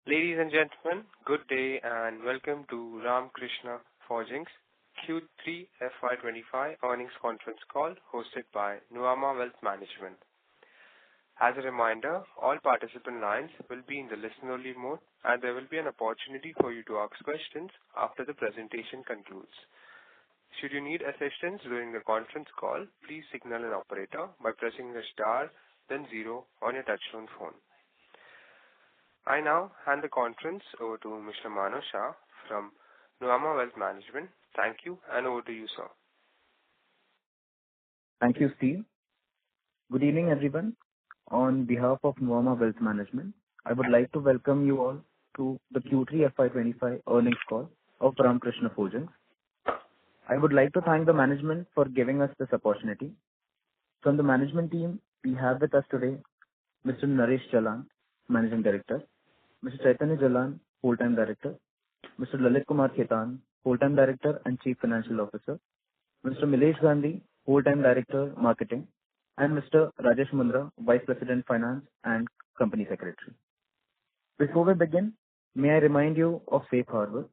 Ladies and gentlemen, good day and welcome to Ramkrishna Forgings Q3 FY’25 earnings conference call hosted by Nuvama Wealth Management. As a reminder, all participant lines will be in the listen-only mode and there will be an opportunity for you to ask questions after the presentation concludes. Should you need assistance during the conference call, please signal an operator by pressing the star, then 0 on your touchtone phone. I now hand the conference over to Mr. Mano Shah from Nuvama Wealth Management. Thank you, and over to you, sir. Thank you, Steve. Good evening, everyone. On behalf of Nuvama Wealth Management, I would like to welcome you all to the Q3 FY’25 earnings call of Ramkrishna Forgings. I would like to thank the management for giving us this opportunity. From the management team, we have with us today Mr. Naresh Jalan, Managing Director, Mr. Chaitanya Jalan, Full-Time Director, Mr. Lalit Kumar Khetan, Full-Time Director and Chief Financial Officer, Mr. Milesh Gandhi, Full-Time Director, Marketing, and Mr. Rajesh Mundra, Vice President, Finance and Company Secretary. Before we begin, may I remind you of Safe Harbor.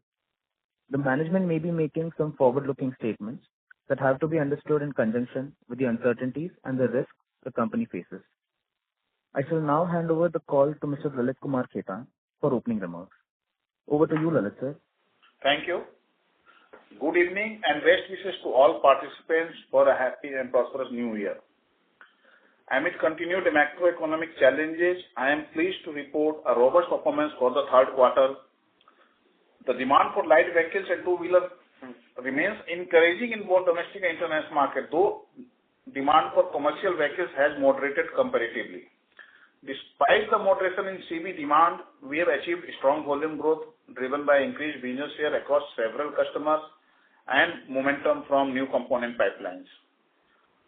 The management may be making some forward-looking statements that have to be understood in conjunction with the uncertainties and the risks the company faces. I shall now hand over the call to Mr. Lalit Kumar Khetan for opening remarks. Over to you, Lalit, sir. Thank you. Good evening and best wishes to all participants for a happy and prosperous new year. Amid continued macroeconomic challenges, I am pleased to report a robust performance for the third quarter. The demand for light vehicles and two-wheelers remains encouraging in both domestic and international market, though demand for commercial vehicles has moderated comparatively. Despite the moderation in CV demand, we have achieved strong volume growth driven by increased business share across several customers and momentum from new component pipelines.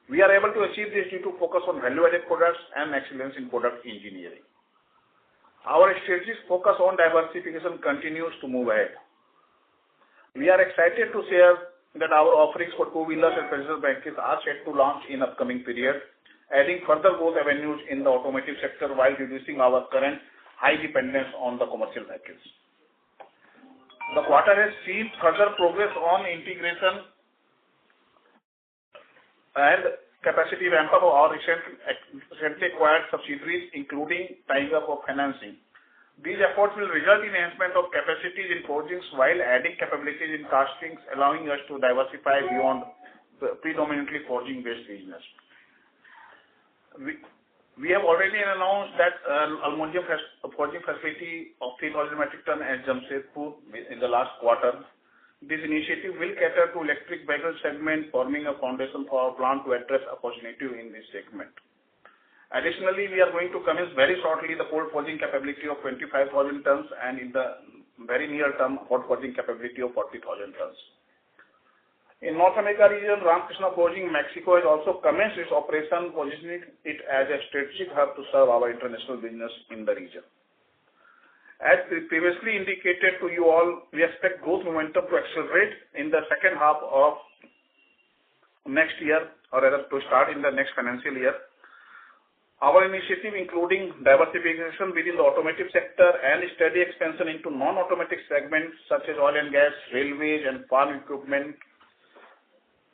We are able to achieve this due to focus on value-added products and excellence in product engineering. Our strategic focus on diversification continues to move ahead. We are excited to share that our offerings for two-wheelers and passenger vehicles are set to launch in upcoming period, adding further growth avenues in the automotive sector while reducing our current high dependence on the commercial vehicles. The quarter has seen further progress on integration and capacity ramp-up of our recently acquired subsidiaries, including tying up of financing. These efforts will result in enhancement of capacities in forgings while adding capabilities in castings, allowing us to diversify beyond the predominantly forging-based business. We have already announced that aluminum forging facility of 3,000 metric ton at Jamshedpur in the last quarter. This initiative will cater to electric vehicle segment, forming a foundation for our plant to address opportunity in this segment. Additionally, we are going to commence very shortly the cold forging capability of 25,000 tons and in the very near term hot forging capability of 40,000 tons. In North America region, Ramkrishna Forgings Mexico has also commenced its operation, positioning it as a strategic hub to serve our international business in the region. As previously indicated to you all, we expect growth momentum to accelerate in the second half of next year, or rather to start in the next financial year. Our initiative, including diversification within the automotive sector and steady expansion into non-automotive segments such as oil and gas, railways, and farm equipment,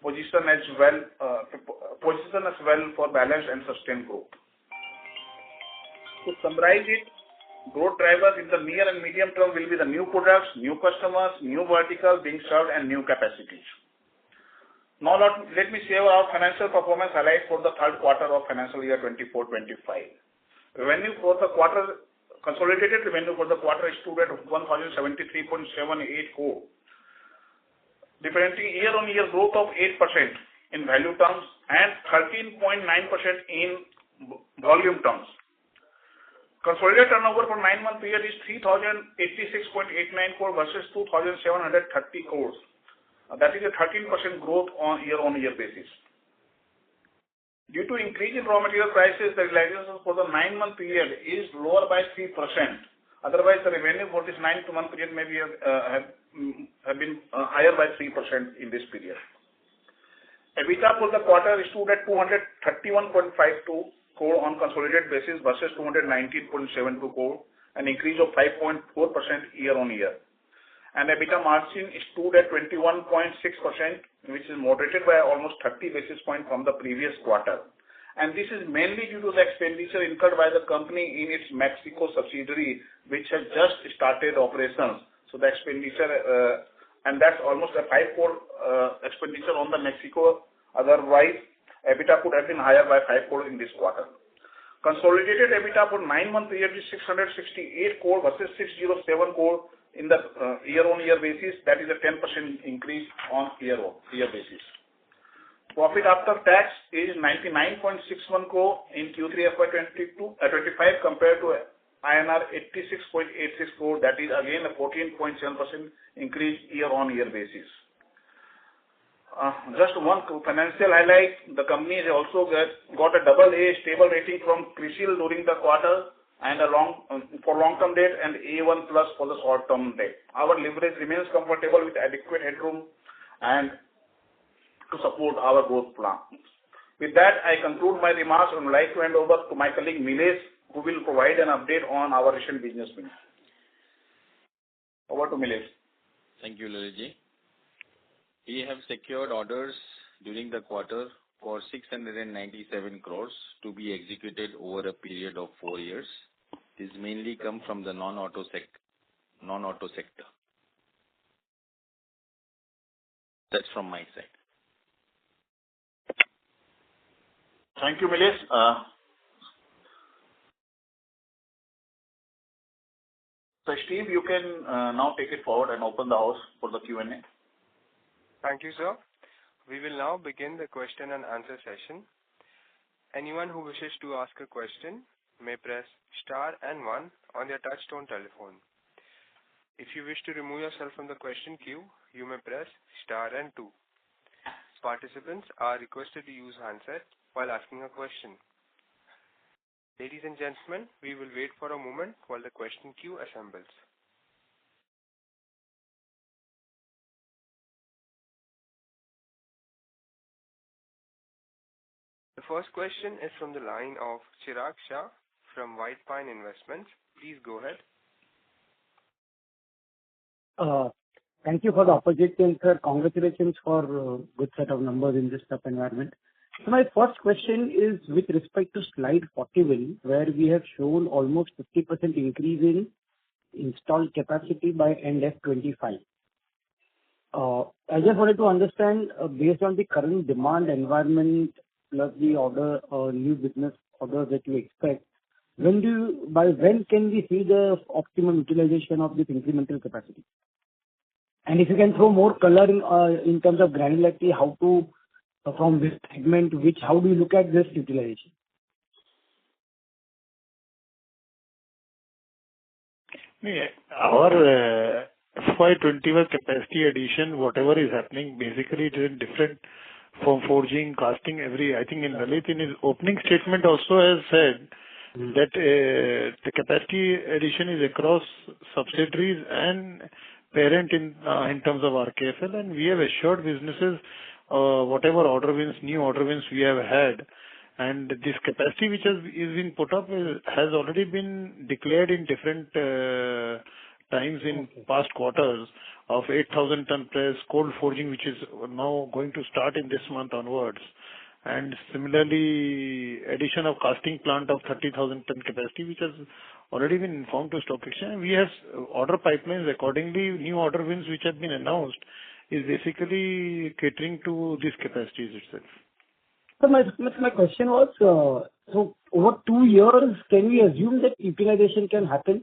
position as well for balanced and sustained growth. To summarize it, growth drivers in the near and medium term will be the new products, new customers, new verticals being served, and new capacities. Now let me share our financial performance highlights for the third quarter of financial year 24-25. Revenue for the quarter, consolidated revenue for the quarter stood at 1,073.78 crore, representing year-on-year growth of 8% in value terms and 13.9% in volume terms. Consolidated turnover for 9-month period is 3,086.89 crore versus 2,730 crores. That is a 13% growth on year-on-year basis. Due to increase in raw material prices, the realization for the 9-month period is lower by 3%. Otherwise, the revenue for this 9-month period may be have been higher by 3% in this period. EBITDA for the quarter stood at 231.52 crore on consolidated basis versus 219.72 crore, an increase of 5.4% year-on-year. And EBITDA margin stood at 21.6%, which is moderated by almost 30 basis points from the previous quarter. And this is mainly due to the expenditure incurred by the company in its Mexico subsidiary, which has just started operations. So the expenditure, and that's almost a 5 crore expenditure on the Mexico. Otherwise, EBITDA could have been higher by 5 crore in this quarter. Consolidated EBITDA for 9-month period is 668 crore versus 607 crore in the year-on-year basis. That is a 10% increase on year-on-year basis. Profit after tax is 99.61 crore in Q3 FY'25 compared to INR 86.86 crore. That is again a 14.7% increase year-on-year basis. Just one financial highlight: the company has also got a AA stable rating from CRISIL during the quarter, and for long-term debt, and A1+ for the short-term debt. Our leverage remains comfortable with adequate headroom and to support our growth plan. With that, I conclude my remarks and would like to hand over to my colleague Milesh, who will provide an update on our recent business wins. Over to Milesh. Thank you, Lalitji. We have secured orders during the quarter for 697 crores to be executed over a period of 4 years. This mainly come from the non-auto sector. That's from my side. Thank you, Milesh. So, Steve, you can now take it forward and open the house for the Q&A. Thank you, sir. We will now begin the question and answer session. Anyone who wishes to ask a question may press star and 1 on their touchtone telephone. If you wish to remove yourself from the question queue, you may press star and 2. Participants are requested to use handset while asking a question. Ladies and gentlemen, we will wait for a moment while the question queue assembles. The first question is from the line of Chirag Shah from White Pine Investments. Please go ahead. Thank you for the opportunity, and sir, congratulations for good set of numbers in this tough environment. So my first question is with respect to slide 41, where we have shown almost 50% increase in installed capacity by end F'25. I just wanted to understand, based on the current demand environment plus the order new business orders that you expect, by when can we see the optimum utilization of this incremental capacity? And if you can throw more color in terms of granularity, how to from this segment, how do you look at this utilization? Our FY'25 capacity addition, whatever is happening, basically it is different from forging, casting, I think in Lalit in his opening statement also has said that the capacity addition is across subsidiaries and parent in terms of RKFL, and we have assured businesses whatever order wins, new order wins we have had, and this capacity which is being put up has already been declared in different times in past quarters of 8,000 ton press, cold forging, which is now going to start in this month onwards, and similarly addition of casting plant of 30,000 ton capacity, which has already been informed to stock exchange. We have order pipelines accordingly. New order wins which have been announced is basically catering to these capacities itself. So my question was, so over 2 years, can we assume that utilization can happen?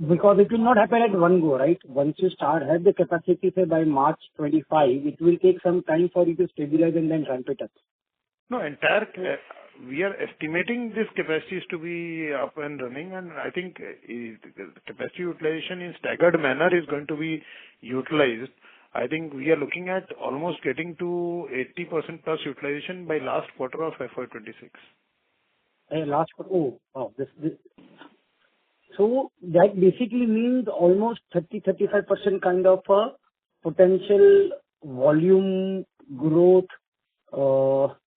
Because it will not happen at one go, right? Once you have the capacity, say by March 25, it will take some time for you to stabilize and then ramp it up. No, we are estimating this capacities to be up and running, and I think capacity utilization in staggered manner is going to be utilized. I think we are looking at almost getting to 80% plus utilization by last quarter of FY'26. Last quarter? So that basically means almost 30-35% kind of a potential volume growth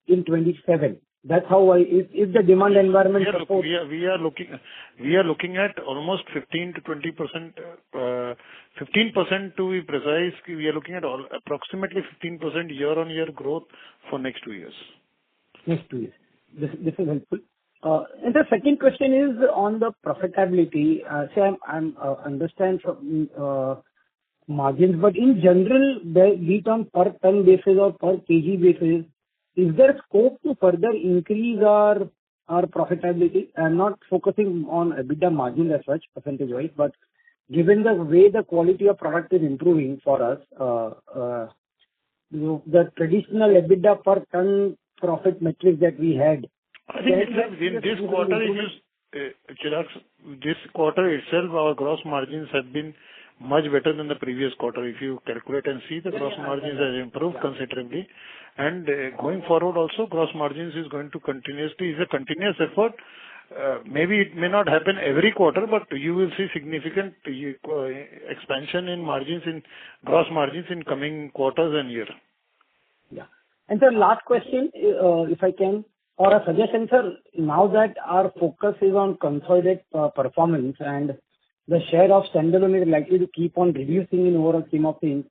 in 27. That's how if the demand environment supports. We are looking at almost 15 to 20%, 15% to be precise. We are looking at approximately 15% year-on-year growth for next 2 years. Next 2 years. This is helpful. And the second question is on the profitability. I'm understand from margins, but in general, be it on per ton basis or per kg basis, is there scope to further increase our profitability? I'm not focusing on EBITDA margin as such, percentage-wise, but given the way the quality of product is improving for us, the traditional EBITDA per ton profit metrics that we had. I think in this quarter, Chirag, this quarter itself, our gross margins have been much better than the previous quarter. If you calculate and see, the gross margins has improved considerably. And going forward also, gross margins is going to is a continuous effort. Maybe it may not happen every quarter, but you will see significant expansion in margins, in gross margins in coming quarters and year. Yeah. And the last question, if I can, or a suggestion, sir, now that our focus is on consolidated performance and the share of standalone is likely to keep on reducing in overall scheme of things,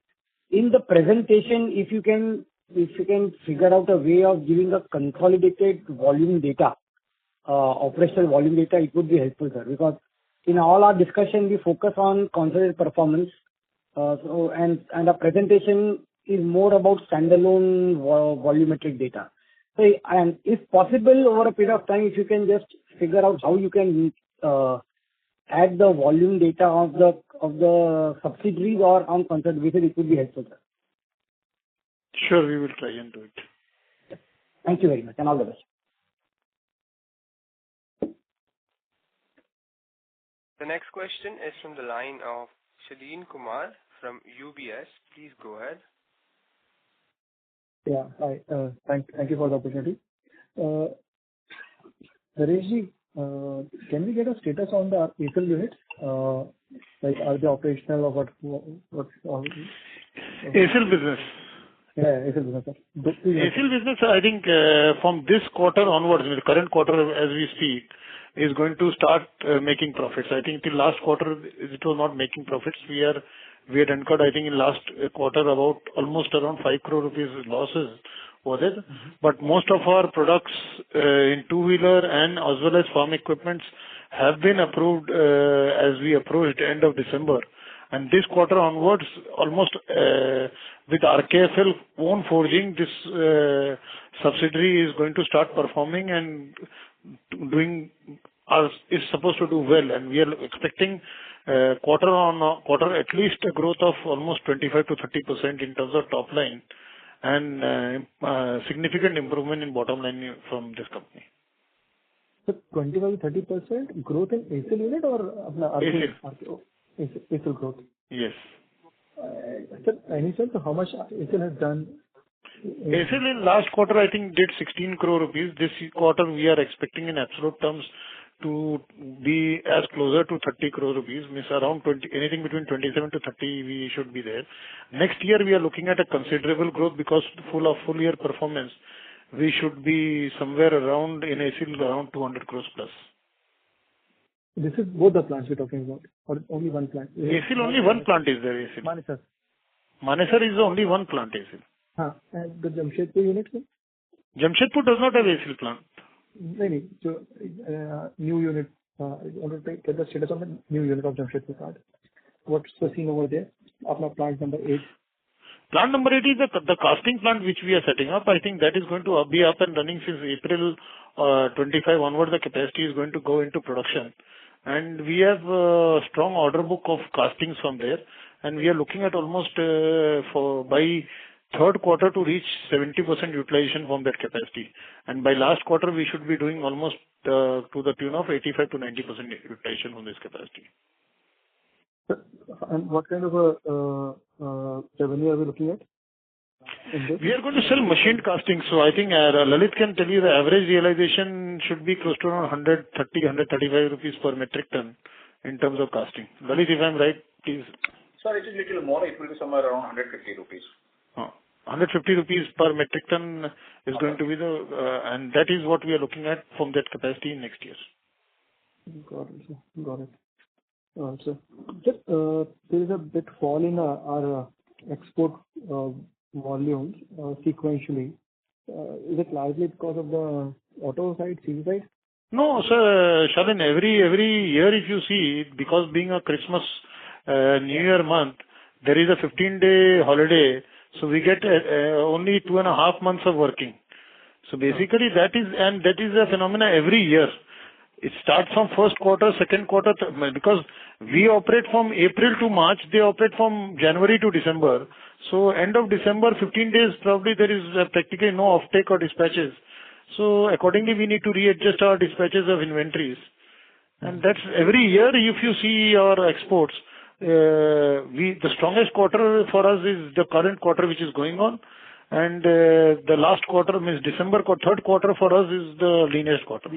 in the presentation, if you can figure out a way of giving a consolidated volume data, operational volume data, it would be helpful, sir, because in all our discussion, we focus on consolidated performance, and our presentation is more about standalone volumetric data. So, and if possible, over a period of time, if you can just figure out how you can add the volume data of the subsidiaries or on consolidated basis, it would be helpful, sir. Sure, we will try and do it. Thank you very much, and all the best. The next question is from the line of Shaleen Kumar from UBS. Please go ahead. Yeah, hi. Thank you for the opportunity. Nareshji, can we get a status on the ACIL units? Like, are they operational or what's ACIL business. Yeah, ACIL business. ACIL business, I think from this quarter onwards, in the current quarter as we speak, is going to start making profits. I think till last quarter it was not making profits. We had incurred, I think, in last quarter about almost around 5 crore rupees losses was it. But most of our products in two-wheeler and as well as farm equipments have been approved as we approached end of December. And this quarter onwards, almost with RKFL own forging, this subsidiary is going to start performing and is supposed to do well. And we are expecting quarter on quarter at least a growth of almost 25 to 30% in terms of top line and significant improvement in bottom line from this company. So 25 to 30% growth in ACIL unit or ACIL. ACIL growth? Yes. Sir, any sense of how much ACIL has done? ACIL in last quarter, I think, did 16 crore rupees. This quarter, we are expecting in absolute terms to be as closer to 30 crore rupees, means around 20, anything between 27 to 30, we should be there. Next year, we are looking at a considerable growth because full year performance, we should be somewhere around in ACIL around 200 crores plus. This is both the plants we're talking about, or only one plant? ACIL, only one plant is there, ACIL. Manesar. Manesar is the only one plant, ACIL. And the Jamshedpur unit, sir? Jamshedpur does not have ACIL plant. No. So, new unit, I want to get the status on the new unit of Jamshedpur plant. What's the scene over there? Apna plant number 8. Plant number 8 is the casting plant which we are setting up. I think that is going to be up and running since April 25 onward. The capacity is going to go into production. And we have a strong order book of castings from there. And we are looking at almost by third quarter to reach 70% utilization from that capacity. And by last quarter, we should be doing almost to the tune of 85 to 90% utilization from this capacity. And what kind of a revenue are we looking at? We are going to sell machined castings. So I think Lalit can tell you the average realization should be close to around 130, 135 rupees per metric ton in terms of casting. Lalit, if I'm right, please. Sir, it is little more. It will be somewhere around 150 rupees. 150 rupees per metric ton is going to be and that is what we are looking at from that capacity in next year. Got it, sir. Got it. So just there is a bit fall in our export volumes sequentially. Is it largely because of the auto side, CV side? No, sir, Shalin, every year if you see, because being a Christmas New Year month, there is a 15-day holiday, so we get only 2.5 months of working. So basically that is a phenomena every year. It starts from first quarter, second quarter, because we operate from April to March, they operate from January to December. So end of December, 15 days, probably there is practically no offtake or dispatches. So accordingly, we need to readjust our dispatches of inventories. And that's every year, if you see our exports, the strongest quarter for us is the current quarter which is going on. And the last quarter means December, third quarter for us is the leanest quarter.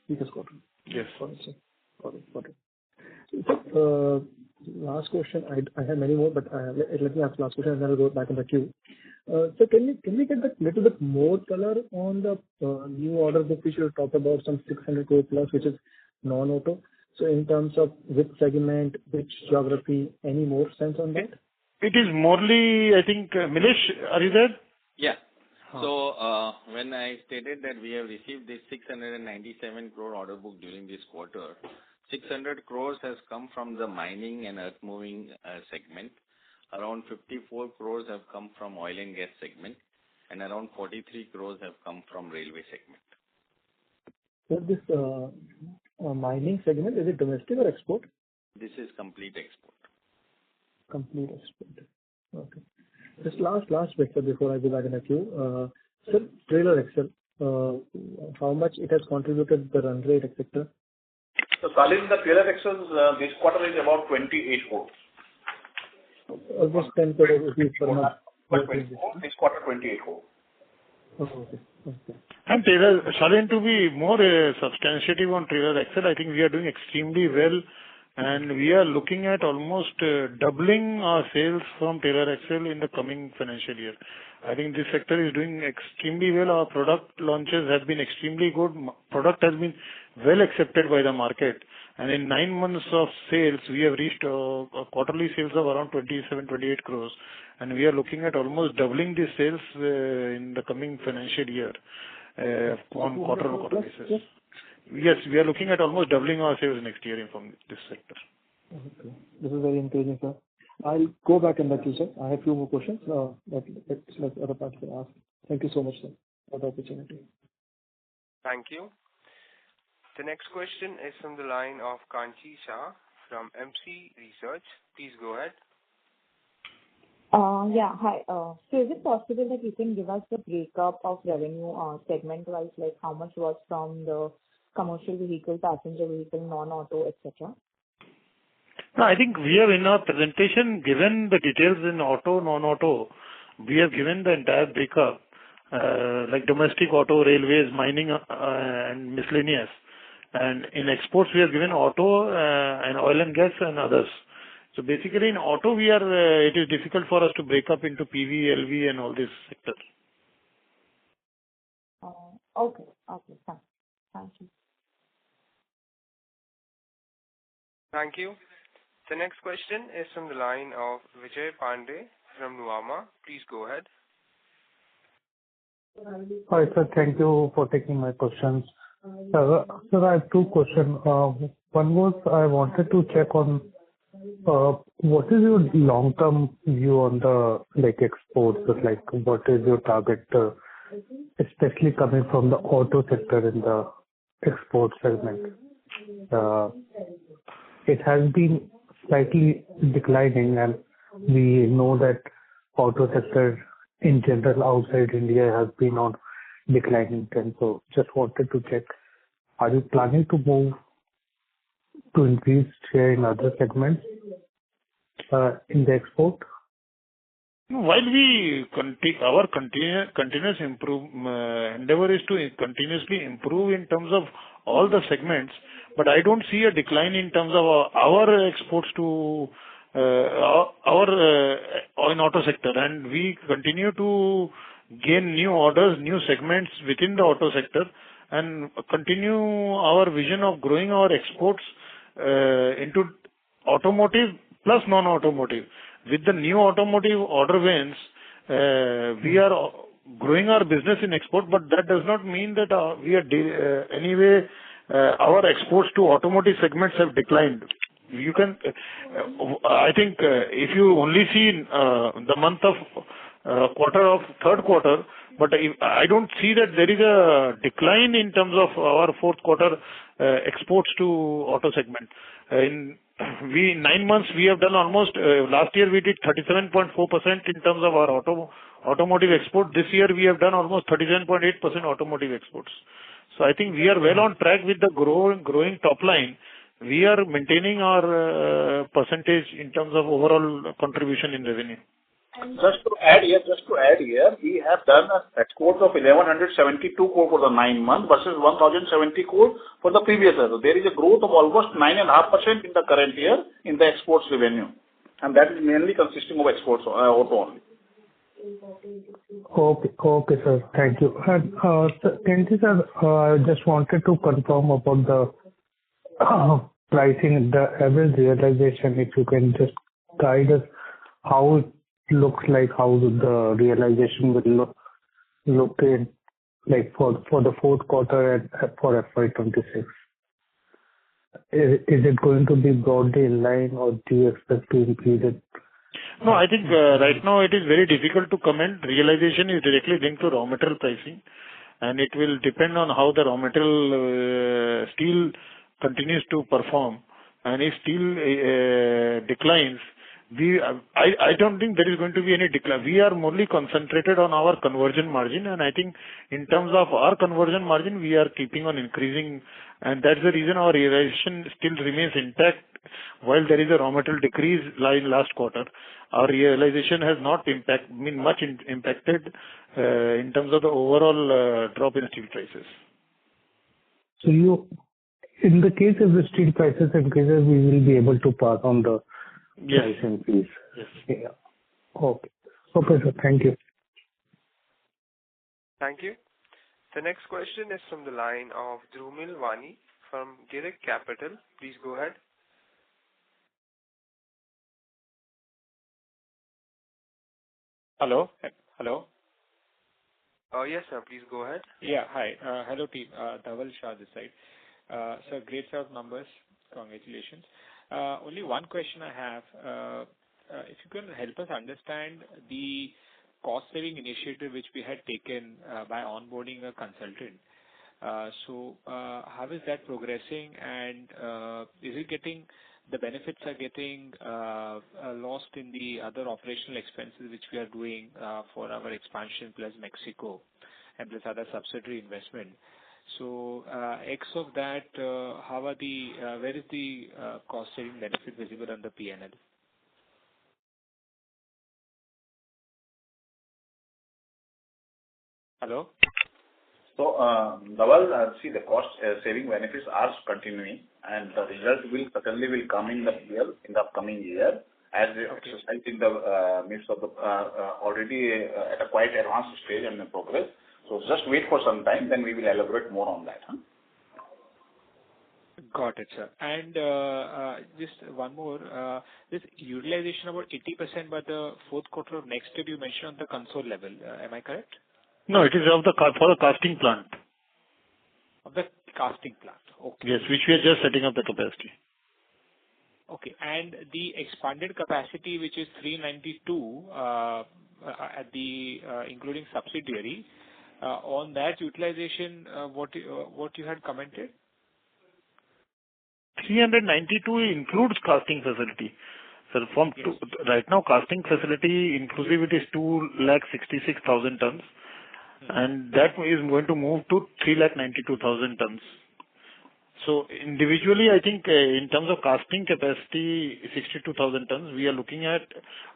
Weakest quarter. Yes. Got it, sir. Got it. So, last question. I have many more, but let me ask the last question and then I'll go back in the queue. So can we get a little bit more color on the new order book which you talked about, some 600 crore plus, which is non-auto? So in terms of which segment, which geography, any more sense on that? It is morely, I think, Milesh, are you there? Yeah. So, when I stated that we have received this 697 crore order book during this quarter, 600 crores has come from the mining and earth moving segment. Around 54 crores have come from oil and gas segment, and around 43 crores have come from railway segment. So this mining segment, is it domestic or export? This is complete export. Complete export. Okay. Just last bit, sir, before I go back in the queue. Sir, trailer axle, how much it has contributed the run rate, etc.? So, Salim, the trailer axles this quarter is about 28 crores. Almost 10 crore rupees per month. This quarter, 28 crores. Oh, okay. And trailer, Shalin, to be more substantiative on trailer axle, I think we are doing extremely well. And we are looking at almost doubling our sales from trailer axle in the coming financial year. I think this sector is doing extremely well. Our product launches have been extremely good. Product has been well accepted by the market. And in 9 months of sales, we have reached a quarterly sales of around 27-28 crores. And we are looking at almost doubling these sales in the coming financial year on quarter-on-quarter basis. Yes, we are looking at almost doubling our sales next year from this sector. Okay. This is very encouraging, sir. I'll go back in the queue, sir. I have a few more questions that let other participants ask. Thank you so much, sir, for the opportunity. Thank you. The next question is from the line of Kanchi Shah from MC Research. Please go ahead. Yeah, hi. So is it possible that you can give us the breakup of revenue segment-wise, like how much was from the commercial vehicle, passenger vehicle, non-auto, etc.? No, I think we have in our presentation given the details in auto, non-auto. We have given the entire breakup, like domestic auto, railways, mining, and miscellaneous. And in exports, we have given auto and oil and gas and others. So basically in auto, it is difficult for us to break up into PV, LV and all these sectors. Okay, fine. Thank you. Thank you. The next question is from the line of Vijay Pandey from Nuvama. Please go ahead. Hi, sir. Thank you for taking my questions. Sir, I have two questions. One was I wanted to check on what is your long-term view on the exports? Like, what is your target, especially coming from the auto sector in the export segment? It has been slightly declining, and we know that auto sector in general outside India has been on declining trend. So just wanted to check, are you planning to move to increase share in other segments in the export? While our continuous endeavor is to continuously improve in terms of all the segments, but I don't see a decline in terms of our exports to in auto sector, and we continue to gain new orders, new segments within the auto sector, and continue our vision of growing our exports into automotive plus non-automotive. With the new automotive order wins, we are growing our business in export, but that does not mean that we are anyway our exports to automotive segments have declined. You can, I think, if you only see the month of quarter of third quarter, but I don't see that there is a decline in terms of our fourth quarter exports to auto segment. In 9 months we have done almost last year we did 37.4% in terms of our automotive export. This year we have done almost 37.8% automotive exports. So I think we are well on track with the growing top line. We are maintaining our percentage in terms of overall contribution in revenue. Just to add here, we have done exports of 1172 crore for the 9 months versus 1070 crore for the previous year. So there is a growth of almost 9.5% in the current year in the exports revenue, and that is mainly consisting of exports auto only. Okay, sir. Thank you. And sir, I just wanted to confirm about the pricing, the average realization. If you can just guide us how it looks like, how the realization will look in like for the fourth quarter and for FY'26. Is it going to be broadly in line, or do you expect to increase it? No, I think right now it is very difficult to comment. Realization is directly linked to raw material pricing, and it will depend on how the raw material steel continues to perform. And if steel declines, I don't think there is going to be any decline. We are mostly concentrated on our conversion margin, and I think in terms of our conversion margin, we are keeping on increasing, and that's the reason our realization still remains intact. While there is a raw material decrease in last quarter, our realization has not been much impacted in terms of the overall drop in steel prices. So in the case of the steel prices increases, we will be able to pass on the price increase. Yes. Yeah. Okay, sir. Thank you. Thank you. The next question is from the line of Drumil Wani from Girik Capital. Please go ahead. Hello. Yes, sir. Please go ahead. Yeah. Hi. Hello, team. Dhaval Shah this side. So great set of numbers. Congratulations. Only one question I have. If you can help us understand the cost-saving initiative which we had taken by onboarding a consultant. So how is that progressing, and is it getting the benefits are getting lost in the other operational expenses which we are doing for our expansion plus Mexico and plus other subsidiary investment? So, X of that, where is the cost-saving benefit visible on the P&L? Hello? So, Dhaval, see, the cost saving benefits are continuing, and the result will certainly come in the upcoming year, as exercised in the midst of the already at a quite advanced stage and in progress. So just wait for some time, then we will elaborate more on that. Got it, sir. And just one more. This utilization about 80% by the fourth quarter of next year, you mentioned on the console level. Am I correct? No, it is for the casting plant. Of the casting plant. Okay. Yes, which we are just setting up the capacity. Okay. And the expanded capacity, which is 392 at the including subsidiary, on that utilization, what you had commented? 392 includes casting facility. So right now, casting facility inclusive it is 266,000 tons, and that is going to move to 392,000 tons. So individually, I think in terms of casting capacity, 62,000 tons, we are looking at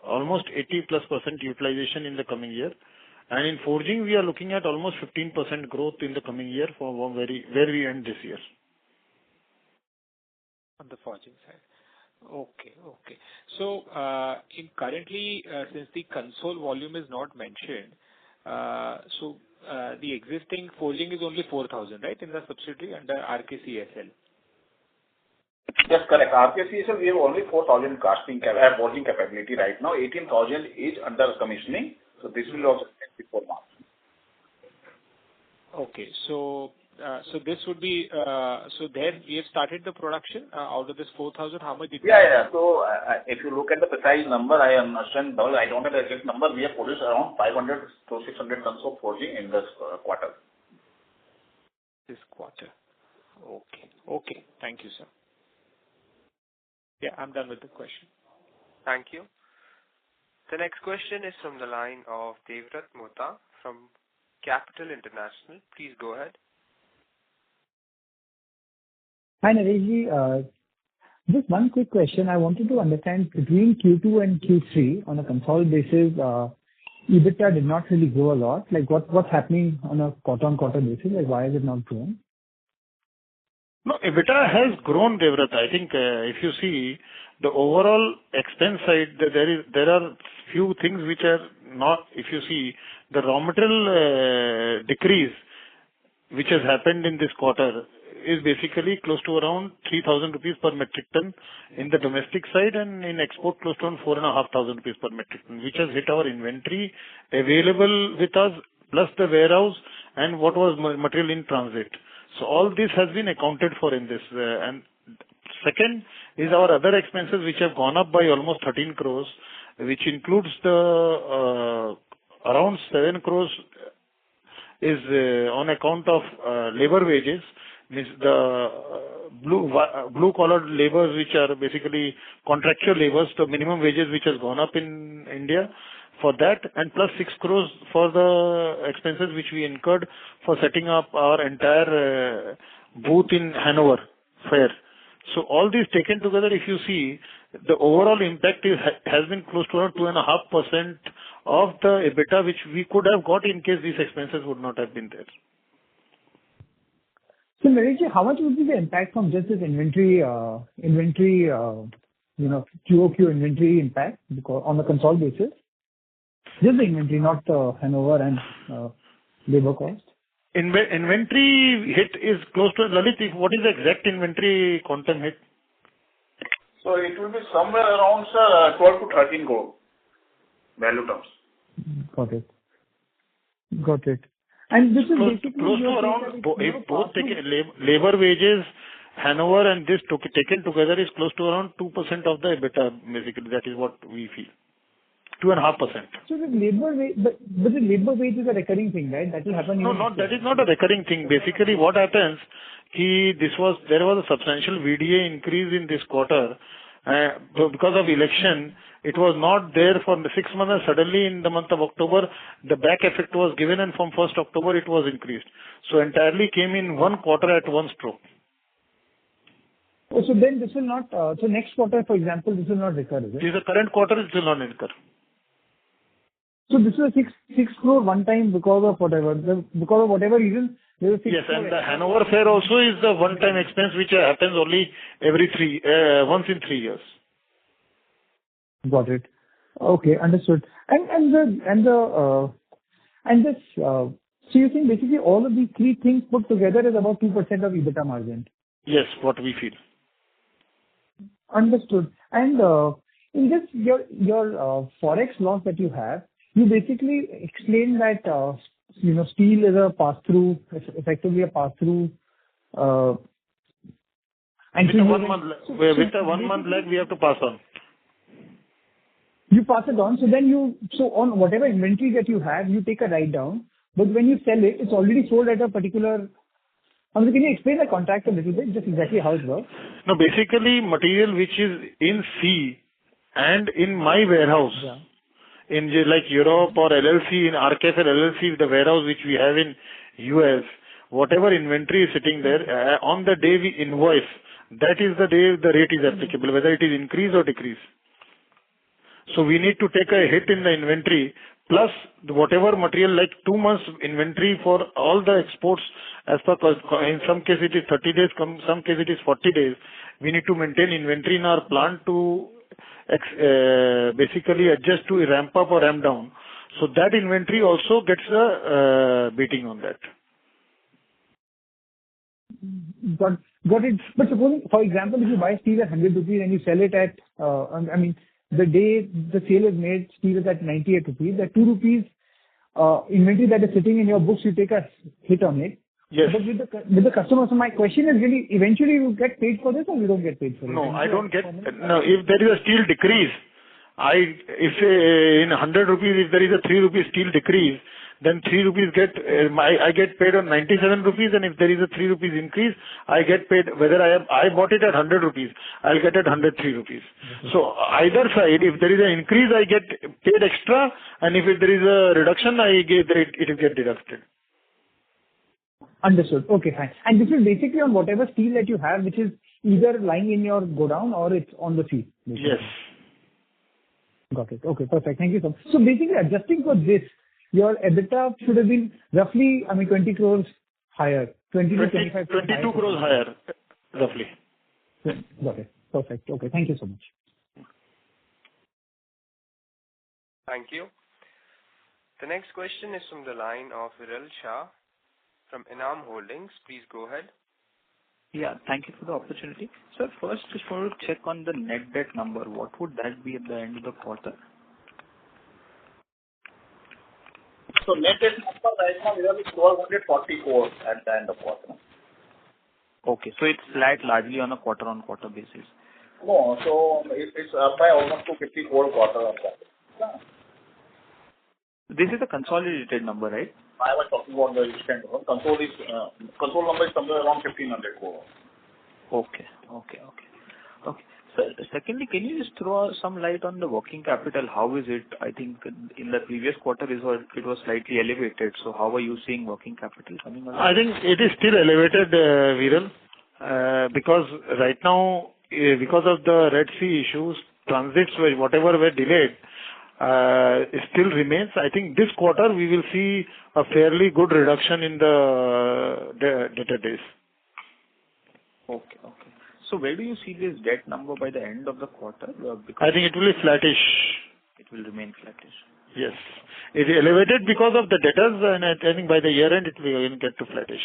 almost 80+% utilization in the coming year. And in forging, we are looking at almost 15% growth in the coming year for where we end this year. On the forging side. Okay. Okay. So, currently, since the console volume is not mentioned, the existing forging is only 4,000, right, in the subsidiary under RKCSL? Yes, correct. RKCSL, we have only 4,000 forging capability right now. 18,000 is under commissioning, so this will also take before March. Okay. So this would be, so there we have started the production, out of this 4,000, how much did we? Yeah. So, if you look at the precise number, I understand, though I don't have the exact number, we have produced around 500 to 600 tons of forging in this quarter. This quarter. Okay. Thank you, sir. Yeah, I'm done with the question. Thank you. The next question is from the line of Devrat Mohta from Capital International. Please go ahead. Hi, Naresh. Just one quick question. I wanted to understand between Q2 and Q3 on a consolidated basis, EBITDA did not really grow a lot. Like what's happening on a quarter-on-quarter basis? Like why is it not growing? No, EBITDA has grown, Devrat. I think if you see the overall expense side, there are few things which are not. If you see the raw material decrease which has happened in this quarter is basically close to around 3,000 rupees per metric ton in the domestic side, and in export close to around 4,500 rupees per metric ton, which has hit our inventory available with us plus the warehouse and what was material in transit. So all this has been accounted for in this. And second is our other expenses which have gone up by almost 13 crores, which includes the around 7 crores is on account of labor wages, means the blue collar laborers which are basically contractual laborers, the minimum wages which has gone up in India for that, and plus 6 crores for the expenses which we incurred for setting up our entire booth in Hanover Fair. So all these taken together, if you see, the overall impact has been close to around 2.5% of the EBITDA which we could have got in case these expenses would not have been there. So Naresh, how much would be the impact from just this inventory, QOQ inventory impact because on the consolidated basis? Just the inventory, not Hanover and labor cost. Inventory hit is close to, Lalit, what is the exact inventory quantum hit? So it will be somewhere around 12 to 13 crore value terms. Got it. And this is basically close to around, if both labor wages, Hanover and this taken together is close to around 2% of the EBITDA, basically. That is what we feel. 2.5%. So the labor wage, but the labor wage is a recurring thing, right? That will happen. No, that is not a recurring thing. Basically, what happens, there was a substantial VDA increase in this quarter. Because of election, it was not there for the 6 months, and suddenly in the month of October, the back effect was given, and from 1st October, it was increased. So entirely came in one quarter at one stroke. Oh, so then this will not, so next quarter, for example, this will not recur, is it? This is the current quarter, it will not recur. So this is a 6 crore one time because of whatever reason. There is 6 yes, crore and the Hanover Fair also is the one-time expense which happens only once in 3 years. Got it. Okay, understood. So you think basically all of these three things put together is about 2% of EBITDA margin? Yes, what we feel. Understood. And in this your forex loss that you have, you basically explained that steel is a pass-through, effectively a pass-through. And with a 1 month lag, we have to pass on. You pass it on. So on whatever inventory that you have, you take a write down. But when you sell it, it's already sold at a particular. Can you explain the contract a little bit, just exactly how it works? No, basically material which is in C and in my warehouse, in like Europe or LLC, in RKFL LLC, the warehouse which we have in US, whatever inventory is sitting there, on the day we invoice, that is the day the rate is applicable, whether it is increase or decrease. So we need to take a hit in the inventory plus whatever material, like 2 months inventory for all the exports, as per, in some case it is 30 days, some case it is 40 days. We need to maintain inventory in our plant to basically adjust to ramp up or ramp down. So that inventory also gets a beating on that. Got it. But supposing, for example, if you buy steel at 100 rupees and you sell it at, I mean, the day the sale is made, steel is at 98 rupees, that 2 rupees inventory that is sitting in your books, you take a hit on it. Yes. But with the customer, so my question is really, eventually you get paid for this or you don't get paid for it? No, I don't get. No, if there is a steel decrease, if in 100 rupees, if there is a 3 rupees steel decrease, then 3 rupees I get paid on 97 rupees, and if there is a 3 rupees increase, I get paid whether I bought it at 100 rupees, I'll get at 103 rupees. So either side, if there is an increase, I get paid extra, and if there is a reduction, it will get deducted. Understood. Okay, fine. And this is basically on whatever steel that you have, which is either lying in your godown or it's on the sea. Basically. Yes. Got it. Okay, perfect. Thank you so much. So basically, adjusting for this, your EBITDA should have been roughly, 20 crores higher. 22 crores higher, roughly. Got it. Perfect. Okay, thank you so much. Thank you. The next question is from the line of Viral Shah from Enam Holdings. Please go ahead. Yeah, thank you for the opportunity. Sir, first, just want to check on the net debt number. What would that be at the end of the quarter? So net debt number right now is 1,240 crores at the end of quarter. Okay, so it's flat largely on a quarter-on-quarter basis. No, so it's up by almost 254 quarter of that. Yeah. This is a consolidated number, right? I was talking about the extent of console number is somewhere around 1,500 crore. Okay. So secondly, can you just throw some light on the working capital? How is it? I think in the previous quarter it was slightly elevated. So how are you seeing working capital coming along? I think it is still elevated, Viral, because right now, because of the Red Sea issues, transits whatever were delayed, it still remains. I think this quarter we will see a fairly good reduction in the debtor days. Okay. So where do you see this debt number by the end of the quarter? I think it will be flattish. It will remain flattish. Yes. It is elevated because of the debtors, and I think by the year end it will again get to flattish.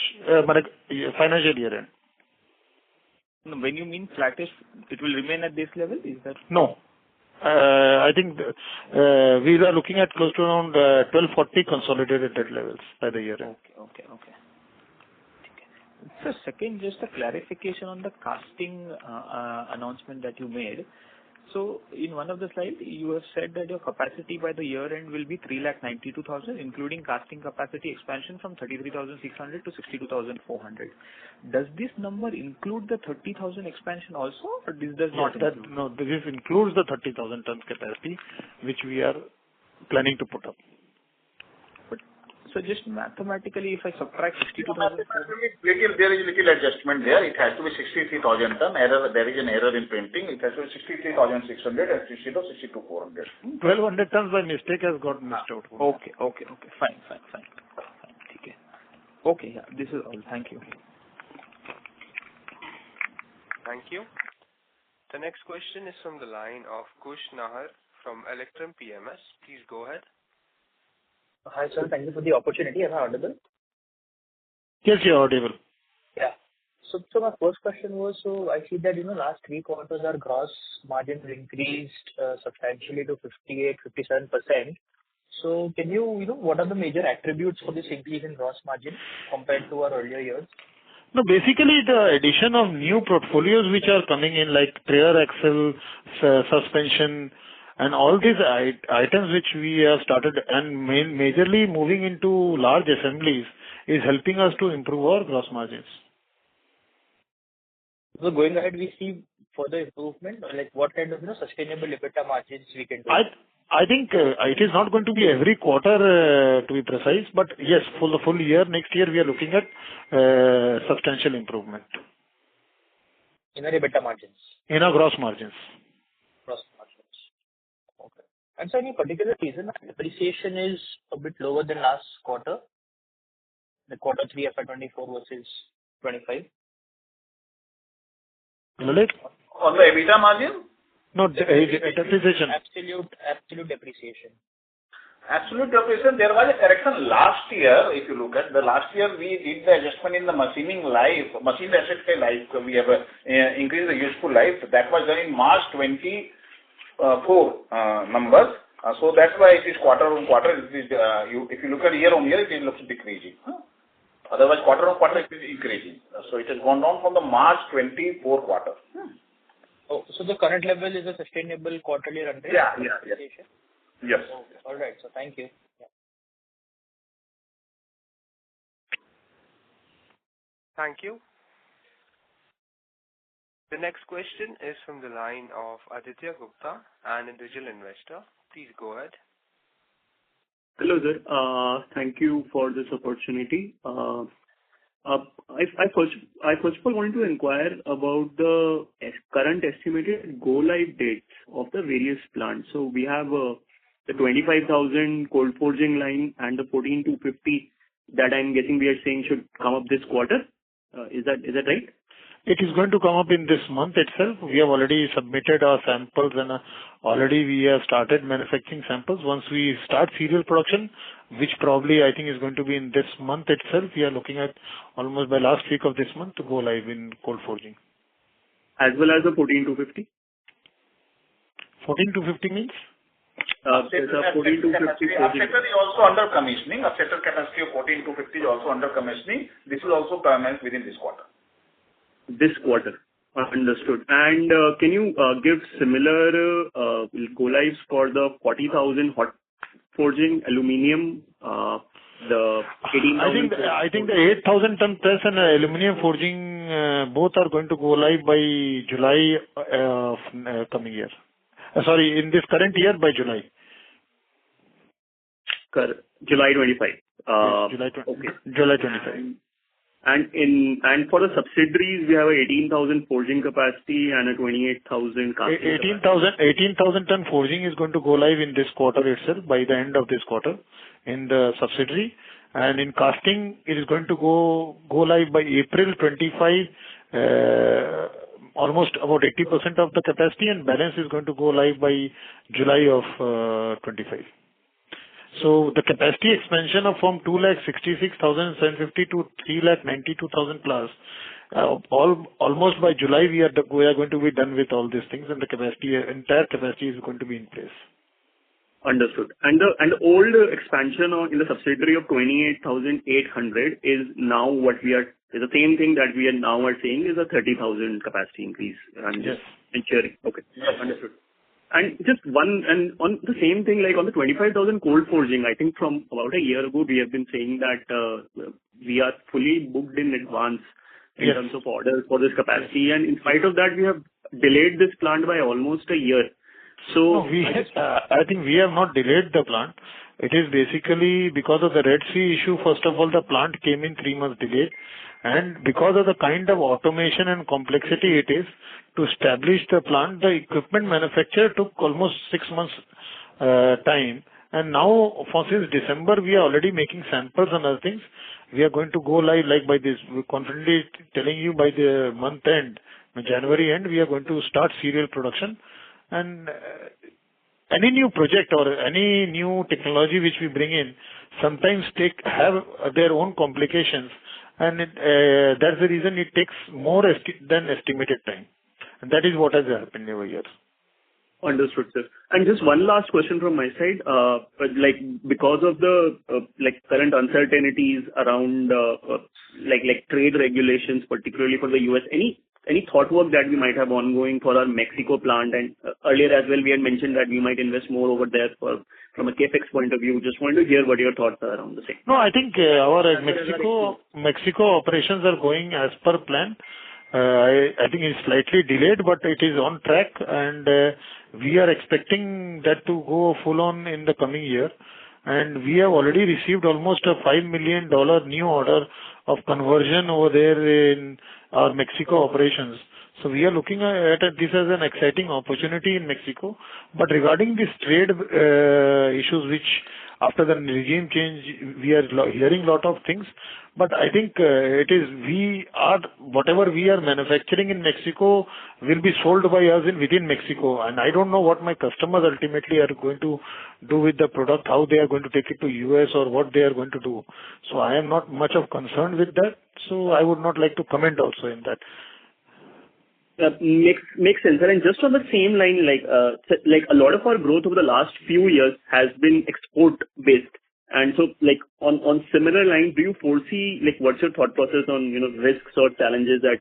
Financial year end. No, when you mean flattish, it will remain at this level? Is that? No. I think we are looking at close to around 1240 consolidated debt levels by the year end. Okay. So second, just a clarification on the casting announcement that you made. So in one of the slides, you have said that your capacity by the year end will be 392,000, including casting capacity expansion from 33,600 to 62,400. Does this number include the 30,000 expansion also, or this does not include? No, this includes the 30,000 tons capacity, which we are planning to put up. So just mathematically, if I subtract 62,000... There is little adjustment there. It has to be 63,000 ton. There is an error in printing. It has to be 63,600 and 62,400. 1,200 tons by mistake has got missed out. Okay. Fine. Okay, yeah, this is all. Thank you. Thank you. The next question is from the line of Kush Nahar from Electrum PMS. Please go ahead. Hi, sir. Thank you for the opportunity. Am I audible? Yes, you're audible. Yeah. So my first question was, I see that, last 3 quarters our gross margins increased substantially to 58-57%. So can you, what are the major attributes for this increase in gross margin compared to our earlier years? No, basically the addition of new portfolios which are coming in, like trailer axle, suspension, and all these items which we have started and majorly moving into large assemblies is helping us to improve our gross margins. So going ahead, we see further improvement, like what kind of sustainable EBITDA margins we can do? I think it is not going to be every quarter to be precise, but yes, for the full year, next year we are looking at substantial improvement. In our EBITDA margins? In our gross margins. Gross margins. Okay. And so any particular reason appreciation is a bit lower than last quarter? The quarter 3 FY'24 versus 25? Lalit? On the EBITDA margin? No, depreciation. Absolute depreciation. Absolute depreciation, there was a correction last year. If you look at the last year, we did the adjustment in the machine asset life. We have increased the useful life. That was done in March 24 numbers. So that's why it is quarter on quarter. It is, if you look at year on year, it looks decreasing. Otherwise, quarter on quarter, it is increasing. So it has gone down from the March 24 quarter. Oh, so the current level is a sustainable quarterly run rate? Yeah. Yes. Okay. All right. So thank you. Yeah. Thank you. The next question is from the line of Aditya Gupta, an individual investor. Please go ahead. Hello, sir. Thank you for this opportunity. I first of all wanted to inquire about the current estimated go-live dates of the various plants. So we have the 25,000 cold forging line and the 14,250 that I'm guessing we are saying should come up this quarter. Is that right? It is going to come up in this month itself. We have already submitted our samples and already we have started manufacturing samples. Once we start serial production, which probably I think is going to be in this month itself, we are looking at almost by last week of this month to go live in cold forging. As well as the 14,250? 14,250 means? Upsetter is also under commissioning. Upsetter capacity of 14,250 is also under commissioning. This will also commence within this quarter. This quarter. Understood. And can you give similar go-lives for the 40,000 hot forging aluminium, the 18,000? I think the 8,000 ton press and aluminium forging both are going to go live by July of coming year. Sorry, in this current year by July. July 25. Yes, July 25. And for the subsidiaries, we have a 18,000 forging capacity and a 28,000 casting. 18,000 ton forging is going to go live in this quarter itself by the end of this quarter in the subsidiary. And in casting, it is going to go live by April 25. Almost about 80% of the capacity, and balance is going to go live by July of 25. So the capacity expansion of from 266,750 to 392,000 plus, almost by July we are going to be done with all these things, and the entire capacity is going to be in place. Understood. And the old expansion in the subsidiary of 28,800 is now what we are. Is the same thing that we are now saying is a 30,000 capacity increase. Yes. Ensuring. Okay. Yes. Understood. And just one, and on the same thing, like on the 25,000 cold forging, I think from about a year ago, we have been saying that we are fully booked in advance in terms of orders for this capacity. And in spite of that, we have delayed this plant by almost a year. So I think we have not delayed the plant. It is basically because of the Red Sea issue. First of all, the plant came in 3 months delayed. And because of the kind of automation and complexity it is, to establish the plant, the equipment manufacturer took almost 6 months time. And now, since December, we are already making samples and other things. We are going to go live like by this. We're confidently telling you by the month end, January end, we are going to start serial production. And any new project or any new technology which we bring in sometimes have their own complications. And that's the reason it takes more than estimated time. And that is what has happened over years. Understood, sir. And just one last question from my side. Because of the current uncertainties around trade regulations, particularly for the US, any thought work that we might have ongoing for our Mexico plant? And earlier as well, we had mentioned that we might invest more over there from a capex point of view. Just wanted to hear what your thoughts are around the same. No, I think our Mexico operations are going as per plan. I think it's slightly delayed, but it is on track, and we are expecting that to go full on in the coming year. And we have already received almost a $5 million new order of conversion over there in our Mexico operations. So we are looking at this as an exciting opportunity in Mexico. But regarding these trade issues which after the regime change, we are hearing lot of things. But I think whatever we are manufacturing in Mexico will be sold by us within Mexico. And I don't know what my customers ultimately are going to do with the product, how they are going to take it to US or what they are going to do. So I am not much of concerned with that. So I would not like to comment also in that. Makes sense. And just on the same line, like a lot of our growth over the last few years has been export based. And so, like on similar lines, do you foresee, like, what's your thought process on, risks or challenges that,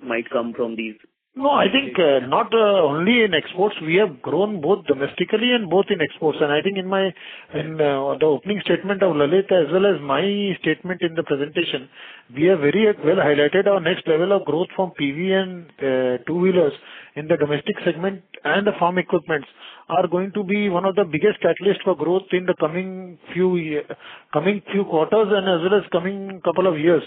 might come from these? No, I think not only in exports. We have grown both domestically and both in exports. And I think in the opening statement of Lalit as well as my statement in the presentation, we have very well highlighted our next level of growth from PV and two-wheelers in the domestic segment and the farm equipments are going to be one of the biggest catalysts for growth in the coming few quarters and as well as coming couple of years.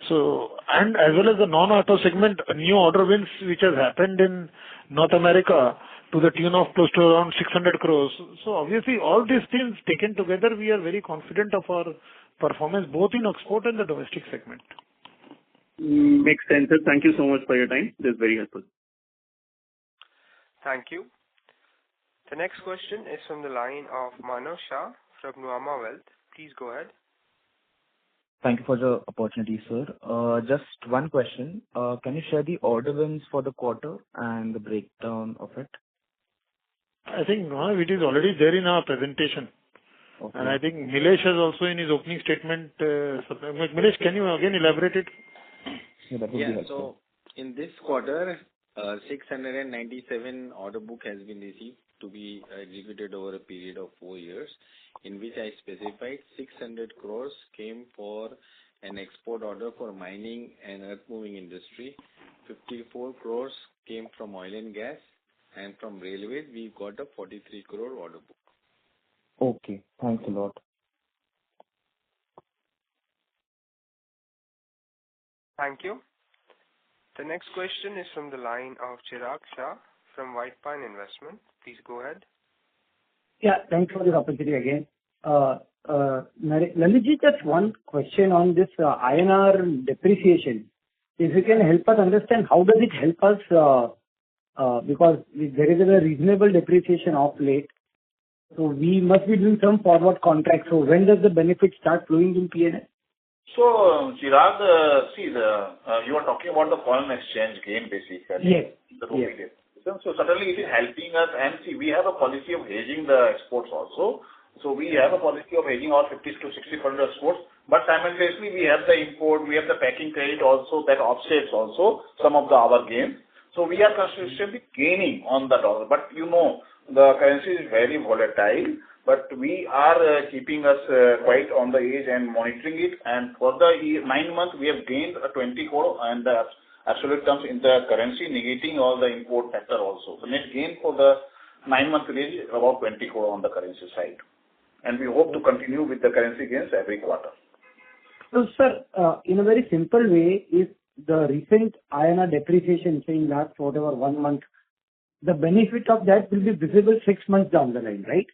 So, and as well as the non-auto segment, new order wins which has happened in North America to the tune of close to around 600 crores. So obviously all these things taken together, we are very confident of our performance both in export and the domestic segment. Makes sense. Thank you so much for your time. This is very helpful. Thank you. The next question is from the line of Manav Shah from Nuvama Wealth. Please go ahead. Thank you for the opportunity, sir. Just one question. Can you share the order wins for the quarter and the breakdown of it? I think it is already there in our presentation. Okay. And I think Milesh has also in his opening statement. Milesh, can you again elaborate it? Yeah, that would be helpful. So in this quarter, 697 order book has been received to be executed over a period of 4 years, in which I specified 600 crores came for an export order for mining and earth moving industry, 54 crores came from oil and gas, and from railways we got a 43 crore order book. Okay, thanks a lot. Thank you. The next question is from the line of Chirag Shah from White Pine Investment. Please go ahead. Yeah, thanks for the opportunity again. Lalitji, just one question on this INR depreciation. If you can help us understand how does it help us, because there is a reasonable depreciation of late. So we must be doing some forward contracts. So when does the benefit start flowing in P&L? So, Chirag, you are talking about the foreign exchange gain, basically. Yes. The rupee. So certainly it is helping us, and see, we have a policy of hedging the exports also. So we have a policy of hedging our 50 to 60% exports, but simultaneously we have the import, we have the packing credit also that offsets also some of our gains. So we are consistently gaining on the dollar, but the currency is very volatile. But we are keeping us quite on the edge and monitoring it. And for the 9 months, we have gained a 20 crore and the absolute terms in the currency, negating all the import factor also. So net gain for the 9 months is about 20 crore on the currency side. And we hope to continue with the currency gains every quarter. So, sir, in a very simple way, if the recent INR depreciation, say in last 1 month, the benefit of that will be visible 6 months down the line, right?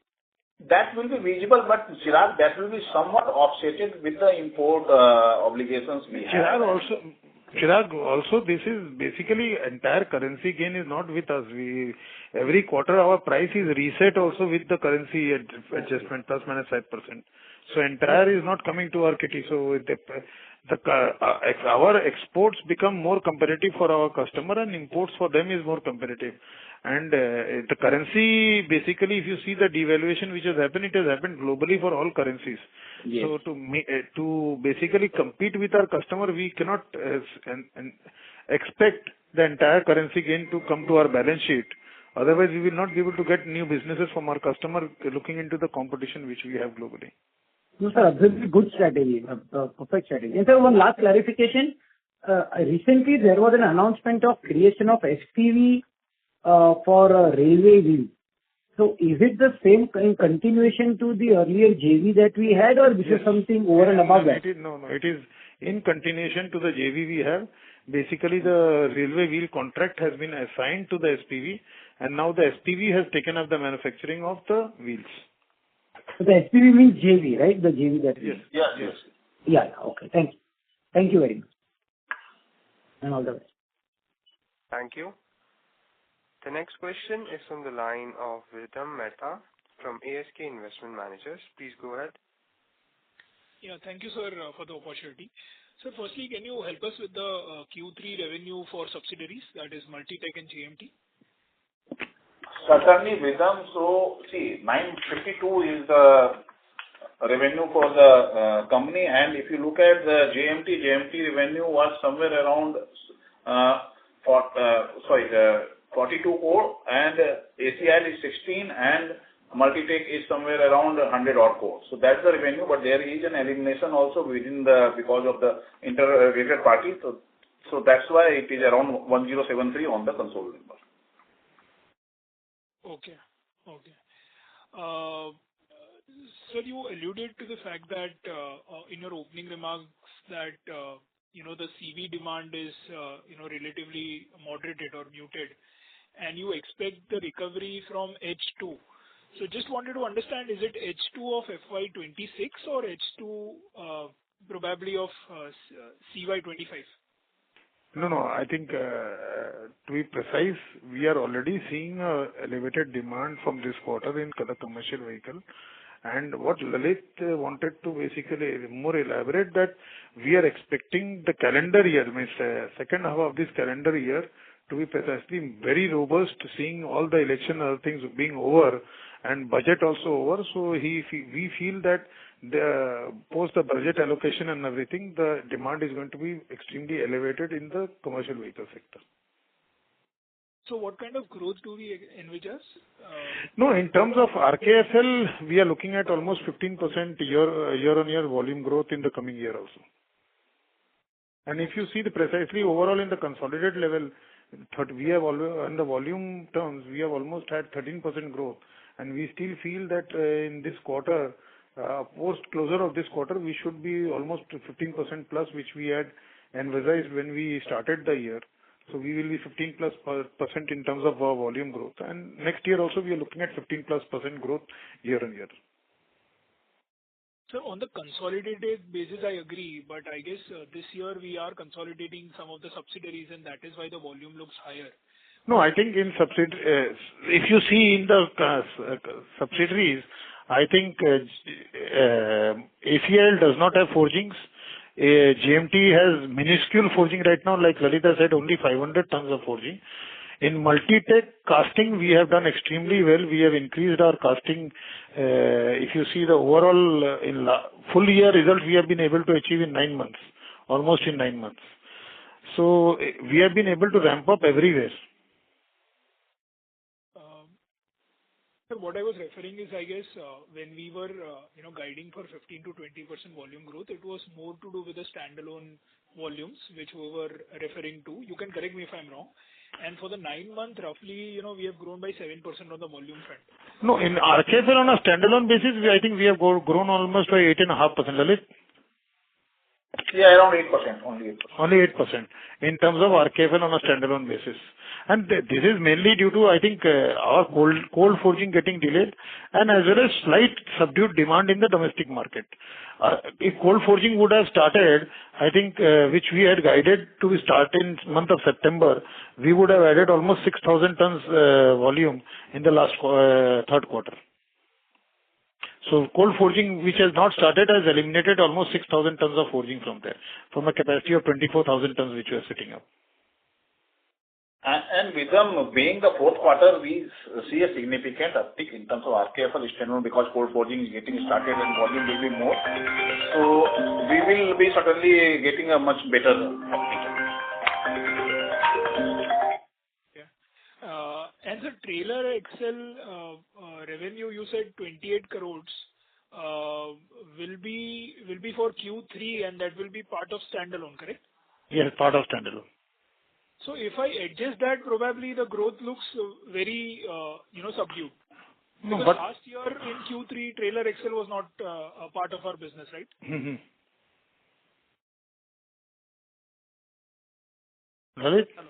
That will be visible, but Chirag, that will be somewhat offsetted with the import obligations we have. Chirag, also this is basically entire currency gain is not with us. Every quarter our price is reset also with the currency adjustment plus minus 5%. So entire is not coming to our kitty. So our exports become more competitive for our customer and imports for them is more competitive. And the currency, basically, if you see the devaluation which has happened, it has happened globally for all currencies. Yes. So to basically compete with our customer, we cannot expect the entire currency gain to come to our balance sheet. Otherwise, we will not be able to get new businesses from our customer looking into the competition which we have globally. No, sir, absolutely good strategy, perfect strategy. And sir, one last clarification. Recently, there was an announcement of creation of SPV for railway wheels. So is it the same in continuation to the earlier JV that we had, or this is something over and above that? It is in continuation to the JV we have. Basically, the railway wheel contract has been assigned to the SPV, and now the SPV has taken up the manufacturing of the wheels. So the SPV means JV, right? The JV that we... Yes. Yeah. Okay. Thank you. Thank you very much. And all the best. Thank you. The next question is from the line of Vidam Mehta from ASK Investment Managers. Please go ahead. Yeah, thank you, sir, for the opportunity. So firstly, can you help us with the Q3 revenue for subsidiaries, that is Multitech and JMT? Certainly, Vidam. So, see, 952 is the revenue for the company, and if you look at the JMT revenue was somewhere around 42 crore, and ACIL is 16, and Multitech is somewhere around 100 odd crore. So that's the revenue, but there is an elimination also within because of the interrelated party. So that's why it is around 1073 on the consolidated number. Okay. Sir, you alluded to the fact that in your opening remarks that the CV demand is relatively moderated or muted, and you expect the recovery from H2. So just wanted to understand, is it H2 of FY'26 or H2 probably of CY'25? No. I think to be precise, we are already seeing elevated demand from this quarter in the commercial vehicle. And what Lalit wanted to basically more elaborate that we are expecting the calendar year, means second half of this calendar year, to be precisely very robust, seeing all the election other things being over and budget also over. So we feel that post the budget allocation and everything, the demand is going to be extremely elevated in the commercial vehicle sector. So what kind of growth do we envisage? No, in terms of RKFL, we are looking at almost 15% year-on-year volume growth in the coming year also. And if you see the precisely overall in the consolidated level, we have in the volume terms, we have almost had 13% growth. And we still feel that in this quarter, post closure of this quarter, we should be almost 15% plus, which we had envisaged when we started the year. So we will be 15+% in terms of our volume growth. And next year also we are looking at 15+% growth year on year. So on the consolidated basis, I agree, but I guess this year we are consolidating some of the subsidiaries, and that is why the volume looks higher. No, I think in if you see in the subsidiaries, I think ACIL does not have forgings. JMT has minuscule forging right now, like Lalita said, only 500 tons of forging. In Multitech casting, we have done extremely well. We have increased our casting. If you see the overall full year result, we have been able to achieve in 9 months, almost in 9 months. So we have been able to ramp up everywhere. What I was referring is, I guess, when we were, guiding for 15 to 20% volume growth, it was more to do with the standalone volumes, which we were referring to. You can correct me if I'm wrong. And for the 9 months, roughly, we have grown by 7% on the volume front. No, in RKFL on a standalone basis, I think we have grown almost by 8.5%, Lalit. Yeah, around 8%, only 8%. Only 8% in terms of RKFL on a standalone basis. And this is mainly due to, I think, our cold forging getting delayed and as well as slight subdued demand in the domestic market. If cold forging would have started, I think, which we had guided to start in month of September, we would have added almost 6,000 tons volume in the last third quarter. So cold forging, which has not started, has eliminated almost 6,000 tons of forging from there, from a capacity of 24,000 tons which we are setting up. And with them being the fourth quarter, we see a significant uptick in terms of RKFL standalone because cold forging is getting started and volume will be more. So we will be certainly getting a much better uptick. And the trailer axle revenue, you said 28 crores will be for Q3, and that will be part of standalone, correct? Yes, part of standalone. So if I adjust that, probably the growth looks very, subdued. No, because last year in Q3, trailer axle was not a part of our business, right? Mm-hmm. Lalit? Hello.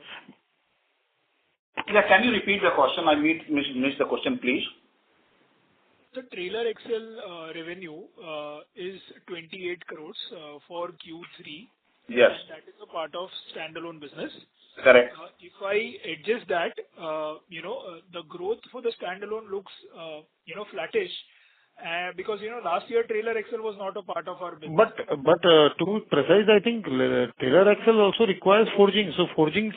Yeah, can you repeat the question? I missed the question, please. The trailer axle revenue is 28 crores for Q3. Yes. And that is a part of standalone business. Correct. If I adjust that, the growth for the standalone looks, flattish. Because, last year trailer axle was not a part of our business. But to be precise, I think trailer axle also requires forging. So forging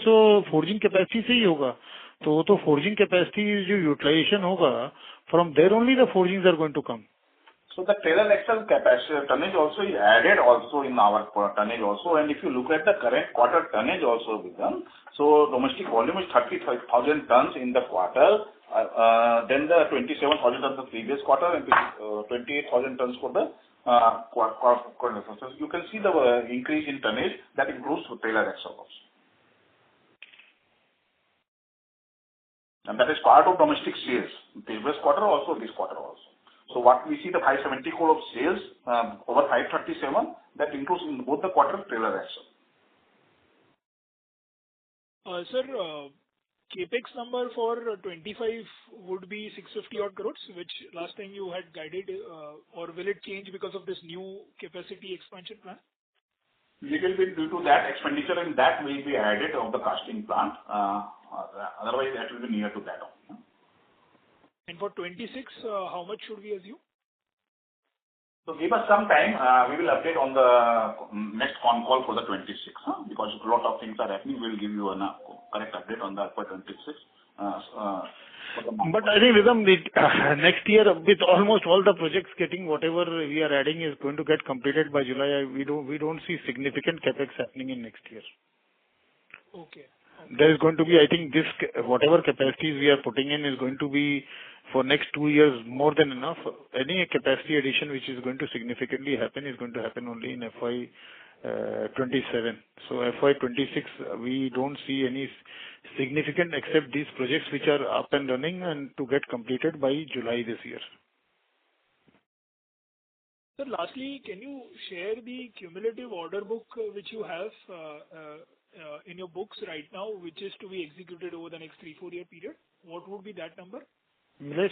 capacity से ही होगा. तो forging capacity जो utilization होगा, from there only the forgings are going to come. So the trailer axle capacity tonnage also is added also in our tonnage also. And if you look at the current quarter tonnage also begun, so domestic volume is 30,000 tons in the quarter. Then the 27,000 tons the previous quarter and 28,000 tons for the quarter. So you can see the increase in tonnage that includes trailer axle also. And that is part of domestic sales. Previous quarter also, this quarter also. So what we see the 570 crore of sales over 537, that includes in both the quarter trailer axle. Sir, capex number for 25 would be 650 odd crores, which last time you had guided, or will it change because of this new capacity expansion plan? Little bit due to that expenditure, and that will be added of the casting plant. Otherwise, that will be near to that. And for 26, how much should we assume? So give us some time. We will update on the next con call for the 26, because a lot of things are happening. We'll give you a correct update on that for 26. But I think, Rhythm, next year, with almost all the projects getting whatever we are adding is going to get completed by July, we don't see significant capex happening in next year. Okay. There is going to be, I think, this whatever capacities we are putting in is going to be for next 2 years more than enough. Any capacity addition which is going to significantly happen is going to happen only in FY'27. So FY'26 we don't see any significant except these projects which are up and running and to get completed by July this year. So lastly, can you share the cumulative order book which you have in your books right now, which is to be executed over the next 3-4 year period? What would be that number? Milesh?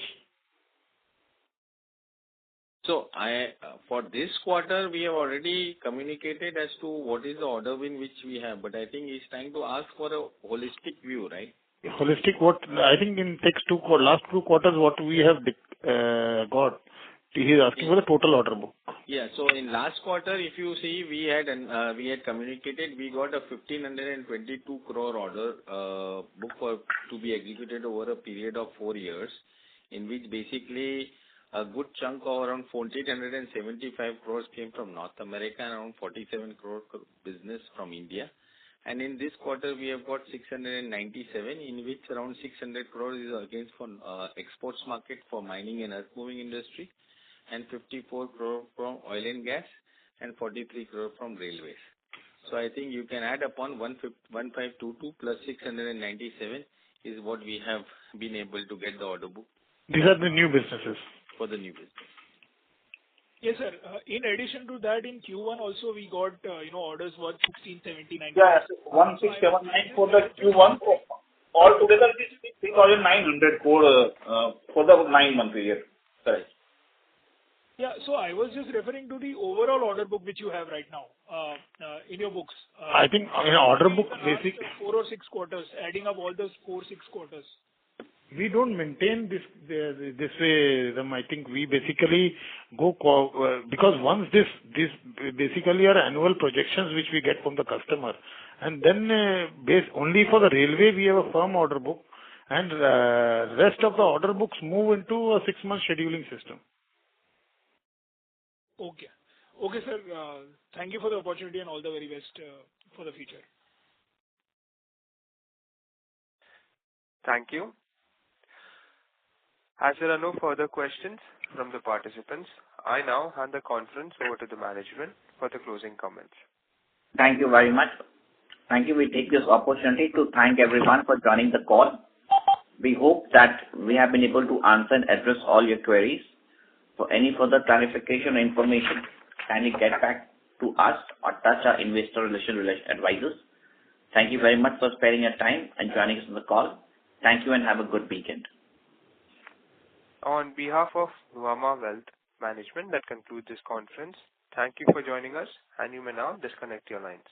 So for this quarter, we have already communicated as to what is the order win which we have, but I think he's trying to ask for a holistic view, right? Holistic, what I think in last 2 quarters, what we have got, he is asking for the total order book. Yeah, so in last quarter, if you see, we had communicated, we got a 1,522 crore order book to be executed over a period of 4 years, in which basically a good chunk of around 1,475 crores came from North America and around 47 crore business from India. And in this quarter, we have got 697, in which around 600 crores is against for exports market for mining and earth moving industry, and 54 crore from oil and gas, and 43 crore from railways. So I think you can add upon 1522 plus 697 is what we have been able to get the order book. These are the new businesses. For the new business. Yes, sir. In addition to that, in Q1 also we got orders worth 1679. Yeah, 1679 for the Q1. Altogether, this is 3,900 crore for the 9-month period. Correct. Yeah, so I was just referring to the overall order book which you have right now in your books. I think in order book basic 4 or 6 quarters, adding up all those 4-6 quarters. We don't maintain this way. I think we basically go because once this basically are annual projections which we get from the customer, and then only for the railway we have a firm order book, and rest of the order books move into a 6-month scheduling system. Okay. Okay, sir. Thank you for the opportunity and all the very best for the future. Thank you. As there are no further questions from the participants, I now hand the conference over to the management for the closing comments. Thank you very much. Thank you. We take this opportunity to thank everyone for joining the call. We hope that we have been able to answer and address all your queries. For any further clarification or information, kindly get back to us or touch our investor relations advisors. Thank you very much for sparing your time and joining us on the call. Thank you and have a good weekend. On behalf of Nuvama Wealth Management, that concludes this conference. Thank you for joining us, and you may now disconnect your lines.